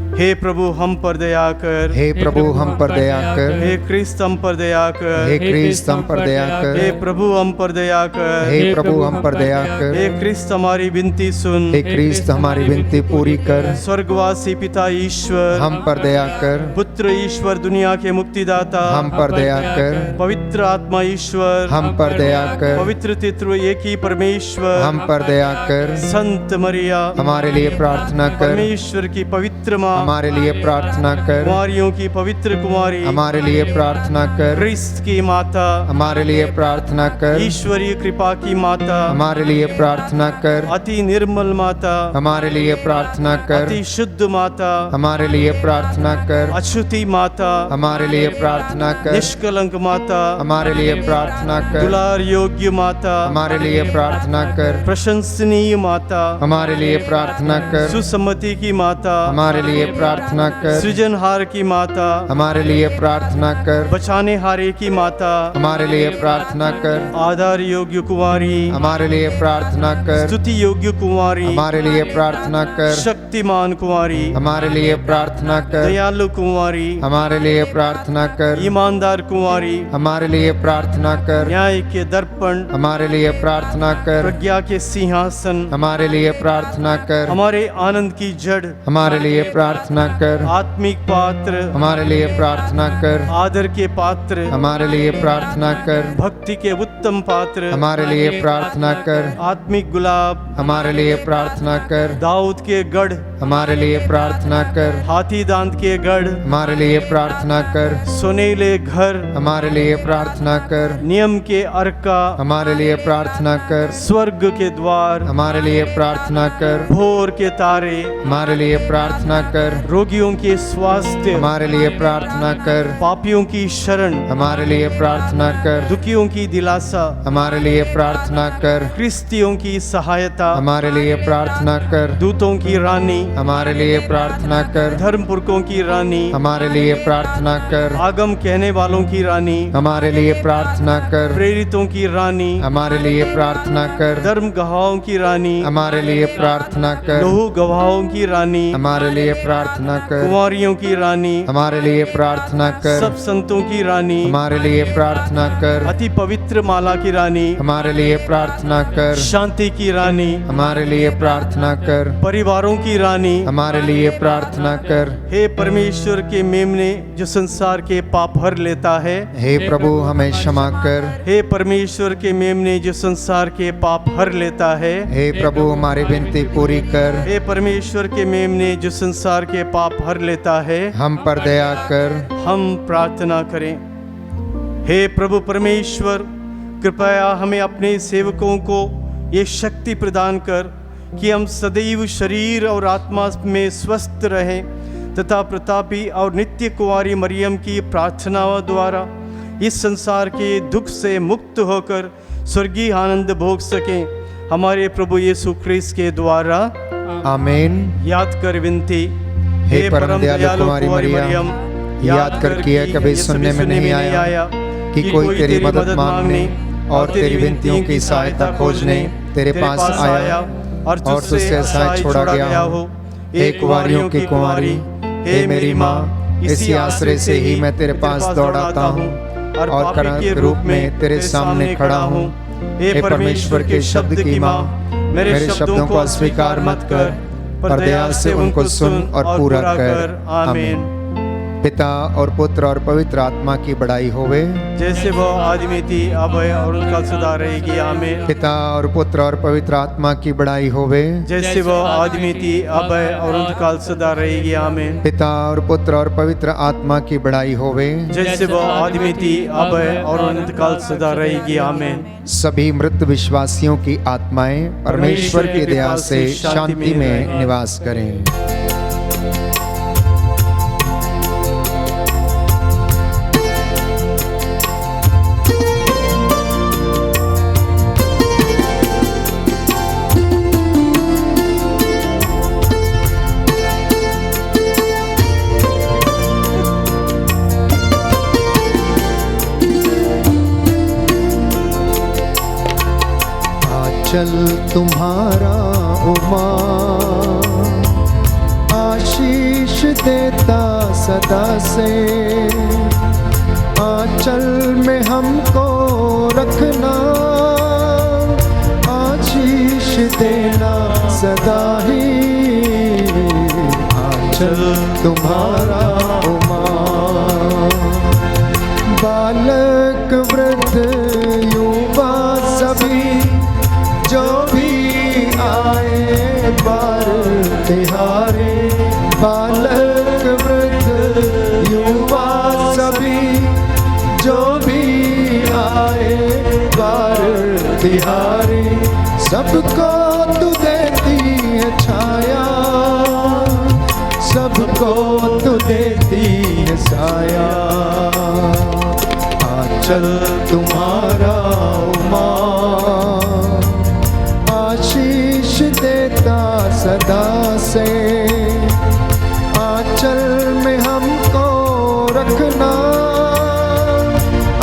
हे प्रभु हम पर दया कर, हे प्रभु हम पर दया कर, हे क्रिस्त हम पर दया कर, हे क्रिस्त हम पर दया कर, हे प्रभु हम पर दया कर, हे प्रभु हम पर दया कर, हे क्रिस्त हमारी विनती सुन, हे क्रिस्त हमारी विनती पूरी कर। स्वर्गवासी पिता ईश्वर हम पर दया कर, पुत्र ईश्वर दुनिया के मुक्तिदाता हम पर दया कर, पवित्र आत्मा ईश्वर हम पर दया कर, पवित्र तत्व एक ही परमेश्वर हम पर दया कर। संत मरिया हमारे लिए प्रार्थना कर, परमेश्वर की पवित्र माँ, हमारे लिए प्रार्थना कर, कुमारियों की पवित्र कुमारी, हमारे लिए प्रार्थना कर, क्रिस्त की माता, हमारे लिए प्रार्थना कर, ईश्वरीय कृपा की माता, हमारे लिए प्रार्थना कर, अति निर्मल माता, हमारे लिए प्रार्थना कर, अति शुद्ध माता, हमारे लिए प्रार्थना कर, अछूती माता, हमारे लिए प्रार्थना कर, निष्कलंक माता, हमारे लिए प्रार्थना कर, दुलार योग्य माता, हमारे लिए प्रार्थना कर, प्रशंसनीय माता, हमारे लिए प्रार्थना कर, सुसम्मति की माता, हमारे लिए प्रार्थना कर, सृजनहार की माता, हमारे लिए प्रार्थना कर, बचाने हारे की माता, हमारे लिए प्रार्थना कर, आधार योग्य कुंवारी, हमारे लिए प्रार्थना कर, स्तुति योग्य कुंवारी, हमारे लिए प्रार्थना कर, शक्तिमान कुंवारी, हमारे लिए प्रार्थना कर, दयालु कुंवारी, हमारे लिए प्रार्थना कर, ईमानदार कुंवारी, हमारे लिए प्रार्थना कर, न्याय के दर्पण, हमारे लिए प्रार्थना कर, प्रज्ञा के सिंहासन, हमारे लिए प्रार्थना कर, हमारे आनंद की जड़, हमारे लिए प्रार्थना कर, आत्मिक पात्र, हमारे लिए प्रार्थना कर, आदर के पात्र, हमारे लिए प्रार्थना कर, भक्ति के उत्तम पात्र, हमारे लिए प्रार्थना कर, आत्मिक गुलाब, हमारे लिए प्रार्थना कर, दाऊद के गढ़, हमारे लिए प्रार्थना कर, हाथी दांत के गढ़, हमारे लिए प्रार्थना कर, सोनेले घर, हमारे लिए प्रार्थना कर, नियम के अर्का, हमारे लिए प्रार्थना कर, स्वर्ग के द्वार, हमारे लिए प्रार्थना कर, भोर के तारे, हमारे लिए प्रार्थना कर, रोगियों के स्वास्थ्य, हमारे लिए प्रार्थना कर, पापियों की शरण, हमारे लिए प्रार्थना कर, दुखियों की दिलासा, हमारे लिए प्रार्थना कर, क्रिस्तियों की सहायता, हमारे लिए प्रार्थना कर, दूतों की रानी, हमारे लिए प्रार्थना कर, धर्मपुरखों की रानी, हमारे लिए प्रार्थना कर, आगम कहने वालों की रानी, हमारे लिए प्रार्थना कर, प्रेरितों की रानी, हमारे लिए प्रार्थना कर, धर्म गवाहों की रानी, हमारे लिए प्रार्थना कर, लहू गवाहों की रानी, हमारे लिए प्रार्थना कर, कुंवारियों की रानी, हमारे लिए प्रार्थना कर, सब संतों की रानी, हमारे लिए प्रार्थना कर, अति पवित्र माला की रानी, हमारे लिए प्रार्थना कर, शांति की रानी, हमारे लिए प्रार्थना कर, परिवारों की रानी, ज्ञानी हमारे लिए प्रार्थना कर। हे परमेश्वर के मेमने जो संसार के पाप हर लेता है, हे प्रभु हमें क्षमा कर। हे परमेश्वर के मेमने जो संसार के पाप हर लेता है, हे प्रभु हमारी विनती पूरी कर। हे परमेश्वर के मेमने जो संसार के पाप हर लेता है, हम पर दया कर। हम प्रार्थना करें। हे प्रभु परमेश्वर, कृपया हमें अपने सेवकों को ये शक्ति प्रदान कर कि हम सदैव शरीर और आत्मा में स्वस्थ रहें तथा प्रतापी और नित्य कुंवारी मरियम की प्रार्थनाओं द्वारा इस संसार के दुख से मुक्त होकर स्वर्गीय आनंद भोग सकें। हमारे प्रभु यीशु ख्रिस्त के द्वारा आमीन। याद कर विनती। हे परम दयालु कुमारी मरियम, याद कर किया कभी सुनने में नहीं आया कि कोई तेरी मदद मांगने और तेरी विनतियों की सहायता खोजने तेरे पास आया और तुझसे सहाय छोड़ा गया हो। हे कुंवारियों की कुंवारी, हे मेरी माँ, इसी आश्रय से ही मैं तेरे पास दौड़ाता हूँ और करण के रूप में तेरे सामने खड़ा हूँ। हे परमेश्वर के शब्द की माँ, मेरे शब्दों को अस्वीकार मत कर, पर दया से उनको सुन और पूरा कर। आमीन। पिता और पुत्र और पवित्र आत्मा की बड़ाई होवे, जैसे वो आदि में थी अब है और उनका सदा रहेगी। आमीन। पिता और पुत्र और पवित्र आत्मा की बड़ाई होवे, जैसे वो आदि में थी अब है और उनका सदा रहेगी। आमीन। पिता और पुत्र और पवित्र आत्मा की बड़ाई होवे, जैसे वो आदि में थी अब है और अनंतकाल सदा रहेगी। आमीन। सभी मृत विश्वासियों की आत्माएं परमेश्वर की दया से शांति में निवास करें। चल तुम्हारा उमा आशीष देता सदा से, आंचल में हमको रखना, आशीष देना सदा ही। आंचल तुम्हारा उमा, बालक वृद्ध युवा सभी जो भी आए बार तिहारे, बालक वृद्ध युवा सभी जो भी आए बार तिहारे, सबको तू देती है छाया, सबको तू देती है साया। आंचल तुम्हारा उमा आशीष देता सदा से, आंचल में हमको रखना,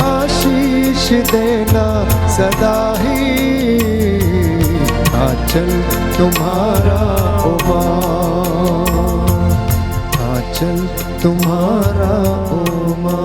आशीष देना सदा ही। आंचल तुम्हारा उमा, आंचल तुम्हारा उमा।